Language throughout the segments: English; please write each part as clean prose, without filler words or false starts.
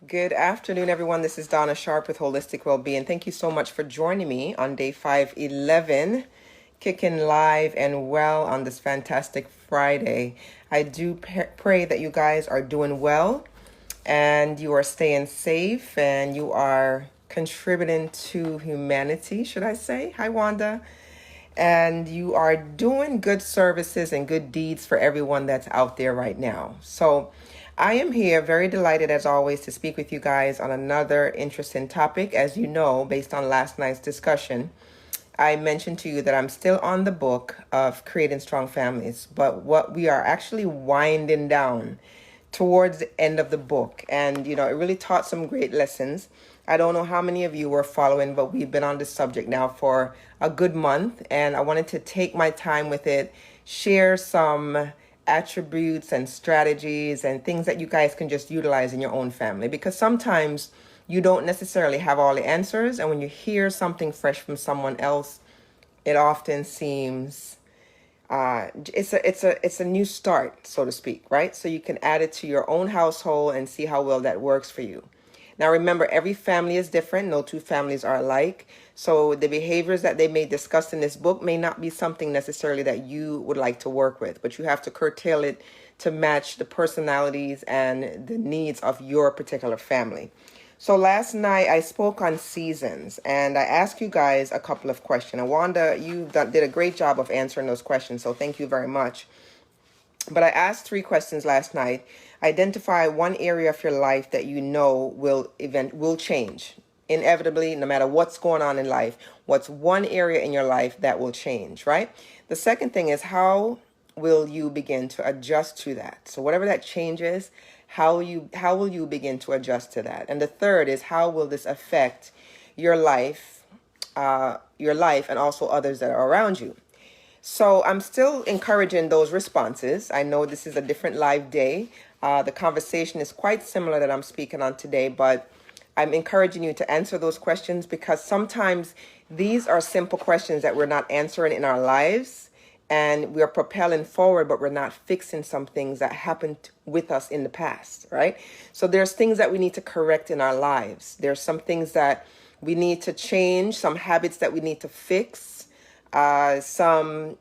Good afternoon, everyone. This is Donna Sharp with Holistic Wellbeing. Thank you so much for joining me on day 511, kicking live and well on this fantastic Friday. I do pray that you guys are doing well and you are staying safe and you are contributing to humanity, should I say? Hi, Wanda. And you are doing good services and good deeds for everyone that's out there right now. So I am here very delighted as always to speak with you guys on another interesting topic. As you know, based on last night's discussion, I mentioned to you that I'm still on the book of Creating Strong Families, but what we are actually winding down towards the end of the book. And, it really taught some great lessons. I don't know how many of you were following, but we've been on this subject now for a good month. And I wanted to take my time with it, share some attributes and strategies and things that you guys can just utilize in your own family. Because sometimes you don't necessarily have all the answers. And when you hear something fresh from someone else, it often seems it's a new start, so to speak, right? So you can add it to your own household and see how well that works for you. Now, remember, every family is different. No two families are alike. So the behaviors that they may discuss in this book may not be something necessarily that you would like to work with, but you have to curtail it to match the personalities and the needs of your particular family. So last night I spoke on seasons and I asked you guys a couple of questions. And Wanda, did a great job of answering those questions, so thank you very much. But I asked 3 questions last night. Identify one area of your life that you know will change. Inevitably, no matter what's going on in life, what's one area in your life that will change, right? The second thing is, how will you begin to adjust to that? So whatever that change is, how will you begin to adjust to that? And the third is, how will this affect your life and also others that are around you? So I'm still encouraging those responses. I know this is a different live day. The conversation is quite similar that I'm speaking on today, but I'm encouraging you to answer those questions because sometimes these are simple questions that we're not answering in our lives and we're propelling forward, but we're not fixing some things that happened with us in the past, right? So there's things that we need to correct in our lives. There's some things that we need to change, some habits that we need to fix, some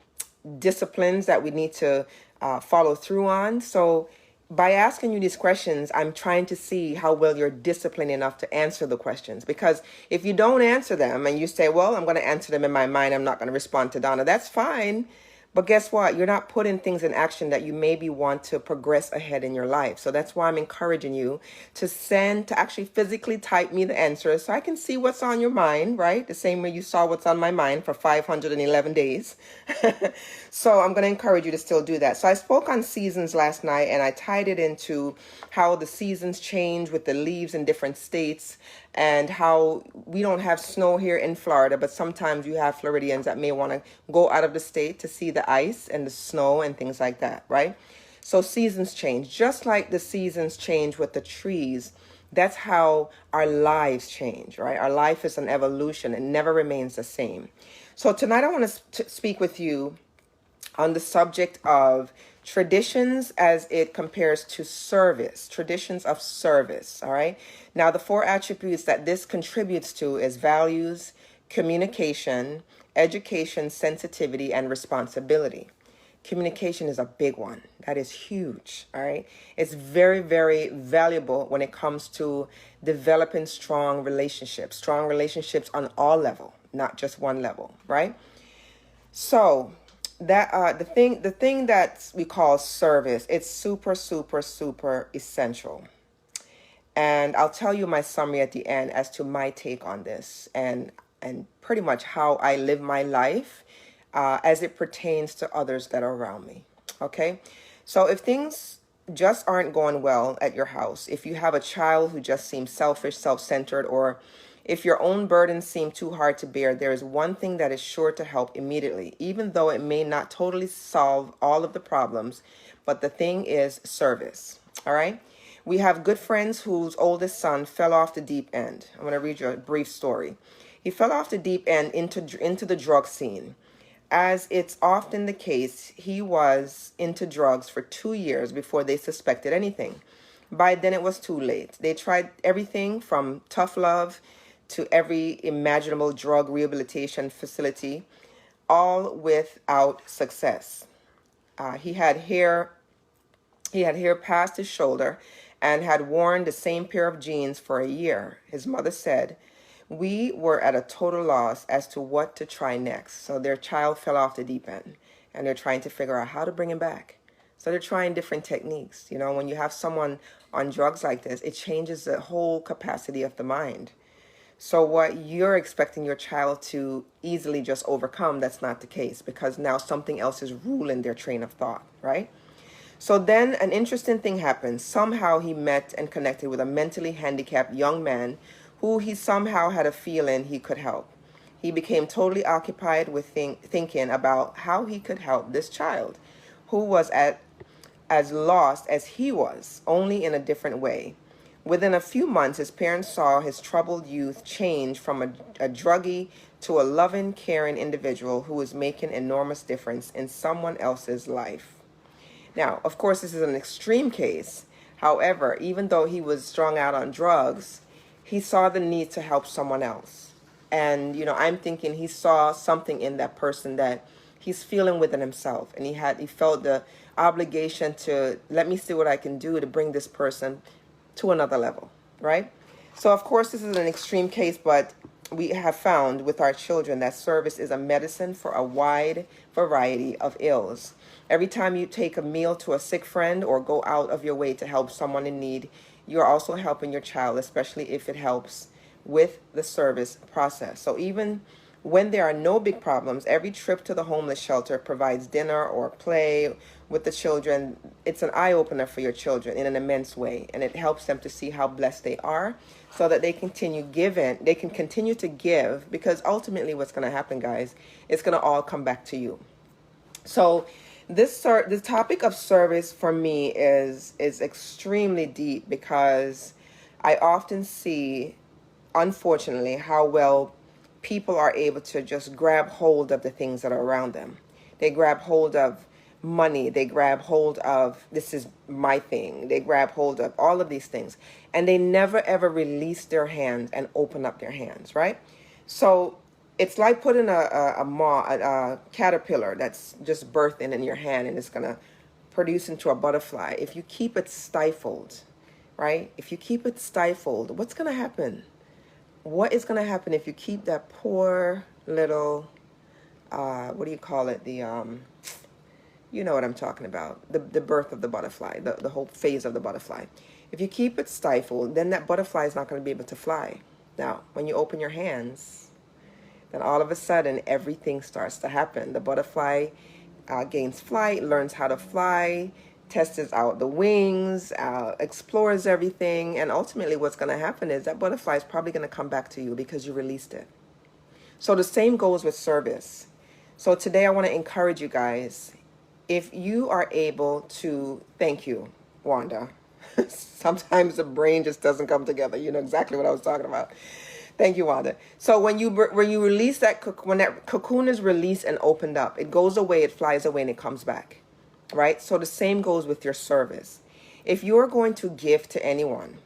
disciplines that we need to follow through on. So by asking you these questions, I'm trying to see how well you're disciplined enough to answer the questions. Because if you don't answer them and you say, well, I'm going to answer them in my mind, I'm not going to respond to Donna, that's fine. But guess what? You're not putting things in action that you maybe want to progress ahead in your life. So that's why I'm encouraging you to actually physically type me the answers so I can see what's on your mind, right? The same way you saw what's on my mind for 511 days. So I'm going to encourage you to still do that. So I spoke on seasons last night and I tied it into how the seasons change with the leaves in different states and how we don't have snow here in Florida, but sometimes you have Floridians that may want to go out of the state to see the ice and the snow and things like that, right? So seasons change, just like the seasons change with the trees. That's how our lives change, right? Our life is an evolution. It never remains the same. So tonight I want to speak with you on the subject of traditions as it compares to service, traditions of service, all right? Now, the 4 attributes that this contributes to is values, communication, education, sensitivity, and responsibility. Communication is a big one. That is huge, all right? It's very, very valuable when it comes to developing strong relationships on all levels, not just one level, right? So that the thing that we call service, it's super, super, super essential. And I'll tell you my summary at the end as to my take on this and pretty much how I live my life as it pertains to others that are around me. Okay? So if things just aren't going well at your house, if you have a child who just seems selfish, self-centered, or if your own burdens seem too hard to bear, there is one thing that is sure to help immediately, even though it may not totally solve all of the problems, but the thing is service. All right? We have good friends whose oldest son fell off the deep end. I'm going to read you a brief story. He fell off the deep end into the drug scene. As it's often the case, he was into drugs for 2 years before they suspected anything. By then it was too late. They tried everything from tough love to every imaginable drug rehabilitation facility, all without success. He had hair past his shoulder and had worn the same pair of jeans for a year. His mother said, "We were at a total loss as to what to try next." So their child fell off the deep end and they're trying to figure out how to bring him back. So they're trying different techniques. You know, when you have someone on drugs like this, it changes the whole capacity of the mind. So what you're expecting your child to easily just overcome, that's not the case, because now something else is ruling their train of thought, right? So then an interesting thing happened. Somehow he met and connected with a mentally handicapped young man who he somehow had a feeling he could help. He became totally occupied with thinking about how he could help this child who was as lost as he was, only in a different way. Within a few months, his parents saw his troubled youth change from a druggie to a loving, caring individual who was making enormous difference in someone else's life. Now, of course, this is an extreme case. However, even though he was strung out on drugs, he saw the need to help someone else. And, you know, I'm thinking he saw something in that person that he's feeling within himself. And he felt the obligation to, let me see what I can do to bring this person to another level, right? So, of course, this is an extreme case, but we have found with our children that service is a medicine for a wide variety of ills. Every time you take a meal to a sick friend or go out of your way to help someone in need, you're also helping your child, especially if it helps with the service process. So even when there are no big problems, every trip to the homeless shelter provides dinner or play with the children. It's an eye-opener for your children in an immense way, and it helps them to see how blessed they are so that they can continue to give, because ultimately what's going to happen, guys, it's going to all come back to you. So the topic of service for me is extremely deep, because I often see, unfortunately, how well people are able to just grab hold of the things that are around them. They grab hold of money. They grab hold of, this is my thing. They grab hold of all of these things. And they never, ever release their hands and open up their hands, right? So it's like putting a caterpillar that's just birthing in your hand and it's going to produce into a butterfly. If you keep it stifled, right? If you keep it stifled, what's going to happen? What is going to happen if you keep that poor little, what do you call it? You know what I'm talking about. The birth of the butterfly, the whole phase of the butterfly. If you keep it stifled, then that butterfly is not going to be able to fly. Now, when you open your hands, then all of a sudden, everything starts to happen. The butterfly gains flight, learns how to fly, tests out the wings, explores everything, and ultimately what's going to happen is that butterfly is probably going to come back to you because you released it. So the same goes with service. So today I want to encourage you guys, if you are able to, thank you, Wanda. Sometimes the brain just doesn't come together. You know exactly what I was talking about. Thank you, Wanda. So when you release when that cocoon is released and opened up, it goes away, it flies away, and it comes back. Right? So the same goes with your service. If you're going to give to anyone,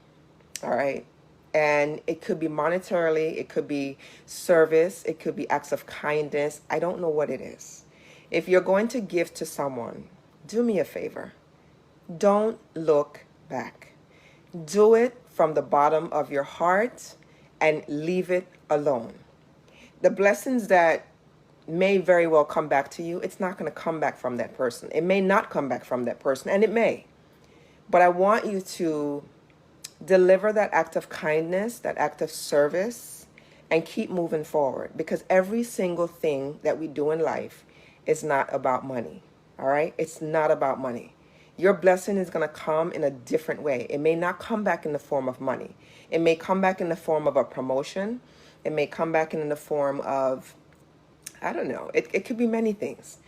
all right, and it could be monetarily, it could be service, it could be acts of kindness, I don't know what it is. If you're going to give to someone, do me a favor. Don't look back. Do it from the bottom of your heart and leave it alone. The blessings that may very well come back to you, it's not going to come back from that person. It may not come back from that person, and it may. But I want you to deliver that act of kindness, that act of service, and keep moving forward, because every single thing that we do in life is not about money. All right? It's not about money. Your blessing is going to come in a different way. It may not come back in the form of money. It may come back in the form of a promotion. It may come back in the form of, I don't know. It could be many things,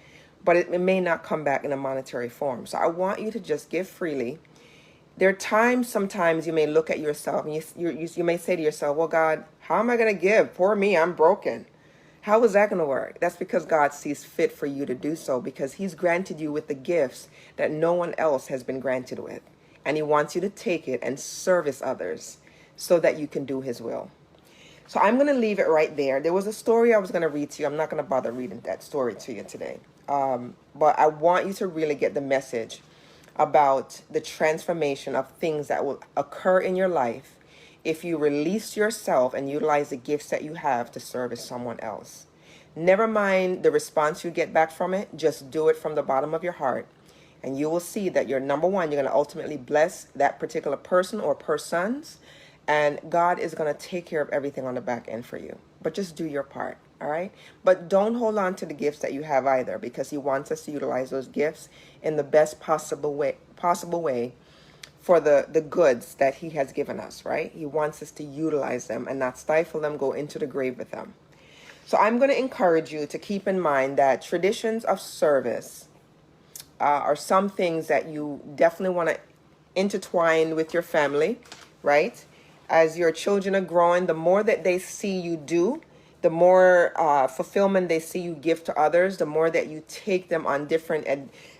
but it may not come back in a monetary form. So I want you to just give freely. There are times, sometimes you may look at yourself and you may say to yourself, well, God, how am I going to give? Poor me, I'm broken. How is that going to work? That's because God sees fit for you to do so, because he's granted you with the gifts that no one else has been granted with. and he wants you to take it and service others so that you can do his will. So I'm going to leave it right there. There was a story I was going to read to you. I'm not going to bother reading that story to you today. But I want you to really get the message about the transformation of things that will occur in your life if you release yourself and utilize the gifts that you have to service someone else. Never mind the response you get back from it. Just do it from the bottom of your heart. And you will see that you're, number one, you're going to ultimately bless that particular person or persons. And God is going to take care of everything on the back end for you. But just do your part. All right. But don't hold on to the gifts that you have either, because he wants us to utilize those gifts in the best possible way for the goods that he has given us. Right. He wants us to utilize them and not stifle them, go into the grave with them. So I'm going to encourage you to keep in mind that traditions of service are some things that you definitely want to intertwine with your family, right? As your children are growing, the more that they see you do, the more fulfillment they see you give to others, the more that you take them on different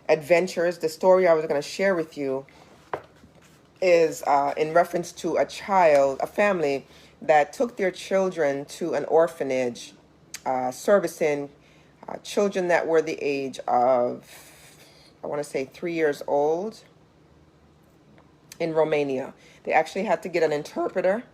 adventures. The story I was going to share with you is in reference to a family that took their children to an orphanage, servicing children that were the age of, I want to say 3 years old, in Romania. They actually had to get an interpreter.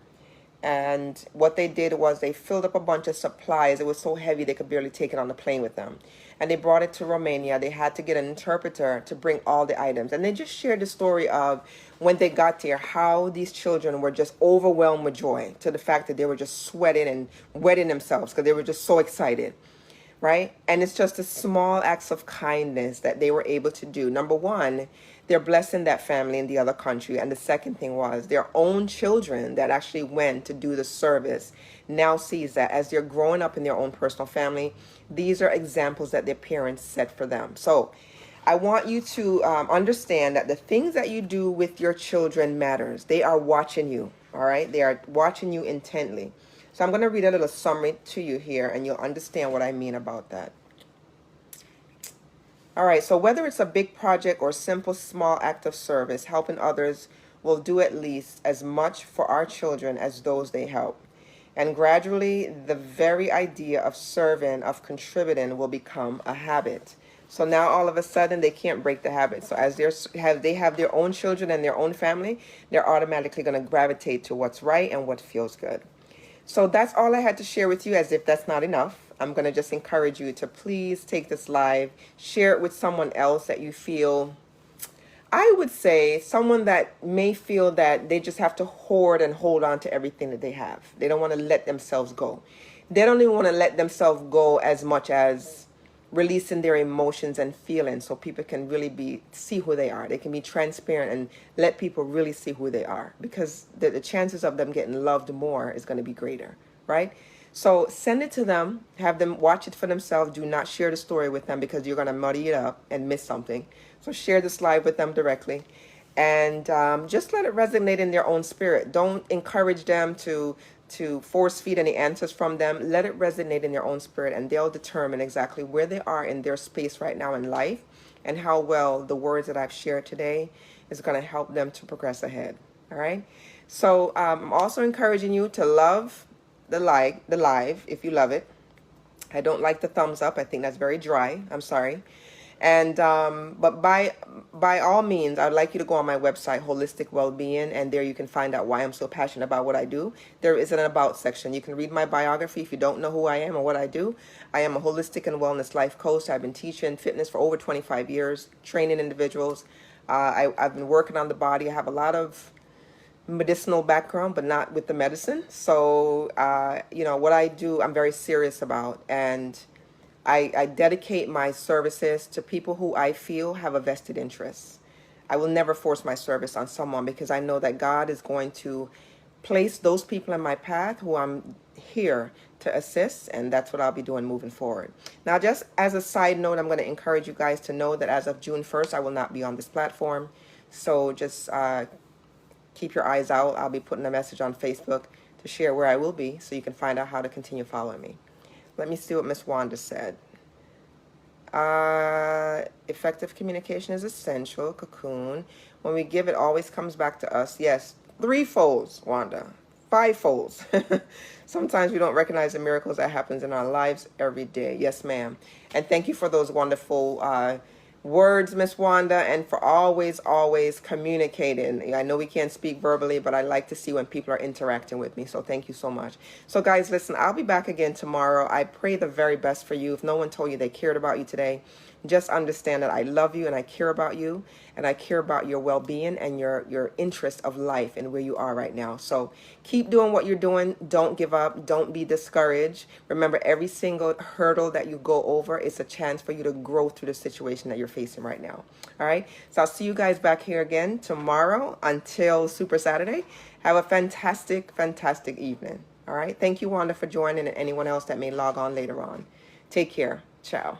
And what they did was they filled up a bunch of supplies. It was so heavy they could barely take it on the plane with them. And they brought it to Romania. They had to get an interpreter to bring all the items. And they just shared the story of when they got there, how these children were just overwhelmed with joy, to the fact that they were just sweating and wetting themselves because they were just so excited. Right? And it's just the small acts of kindness that they were able to do. Number one, they're blessing that family in the other country. And the second thing was their own children that actually went to do the service now sees that as they're growing up in their own personal family, these are examples that their parents set for them. So I want you to understand that the things that you do with your children matters. They are watching you. All right? They are watching you intently. So I'm going to read a little summary to you here, and you'll understand what I mean about that. All right, so whether it's a big project or simple small act of service, helping others will do at least as much for our children as those they help. And gradually, the very idea of serving, of contributing, will become a habit. So now all of a sudden they can't break the habit. So as they have their own children and their own family, they're automatically going to gravitate to what's right and what feels good. So that's all I had to share with you. As if that's not enough, I'm going to just encourage you to please take this live, share it with someone else that you feel, I would say someone that may feel that they just have to hoard and hold on to everything that they have. They don't want to let themselves go. They don't even want to let themselves go as much as releasing their emotions and feelings so people can really see who they are. They can be transparent and let people really see who they are, because the chances of them getting loved more is going to be greater, right? So send it to them, have them watch it for themselves. Do not share the story with them because you're going to muddy it up and miss something. So share this live with them directly, and just let it resonate in their own spirit. Don't encourage them to force feed any answers from them. Let it resonate in their own spirit, and they'll determine exactly where they are in their space right now in life and how well the words that I've shared today is going to help them to progress ahead. All right. So I'm also encouraging you to love the live if you love it. I don't like the thumbs up. I think that's very dry. I'm sorry. And but by all means, I'd like you to go on my website, Holistic Wellbeing, and there you can find out why I'm so passionate about what I do. There is an about section. You can read my biography if you don't know who I am or what I do. I am a holistic and wellness life coach. I've been teaching fitness for over 25 years, training individuals. I've been working on the body. I have a lot of medicinal background, but not with the medicine. So what I do, I'm very serious about, and I dedicate my services to people who I feel have a vested interest. I will never force my service on someone because I know that God is going to place those people in my path who I'm here to assist, and that's what I'll be doing moving forward. Now, just as a side note, I'm going to encourage you guys to know that as of June 1st, I will not be on this platform. So just keep your eyes out. I'll be putting a message on Facebook to share where I will be so you can find out how to continue following me. Let me see what Miss Wanda said. Effective communication is essential. Cocoon. When we give, it always comes back to us. Yes, threefolds, Wanda, fivefolds. Sometimes we don't recognize the miracles that happens in our lives every day. Yes, ma'am. And thank you for those wonderful words, Miss Wanda, and for always communicating. I know we can't speak verbally, but I like to see when people are interacting with me. So thank you so much. So guys, listen, I'll be back again tomorrow. I pray the very best for you. If no one told you they cared about you today, just understand that I love you and I care about you, and I care about your well-being and your interest of life and where you are right now. So keep doing what you're doing. Don't give up. Don't be discouraged. Remember, every single hurdle that you go over is a chance for you to grow through the situation that you're facing right now. All right. So I'll see you guys back here again tomorrow until Super Saturday. Have a fantastic evening. All right. Thank you, Wanda, for joining, and anyone else that may log on later on. Take care. Ciao.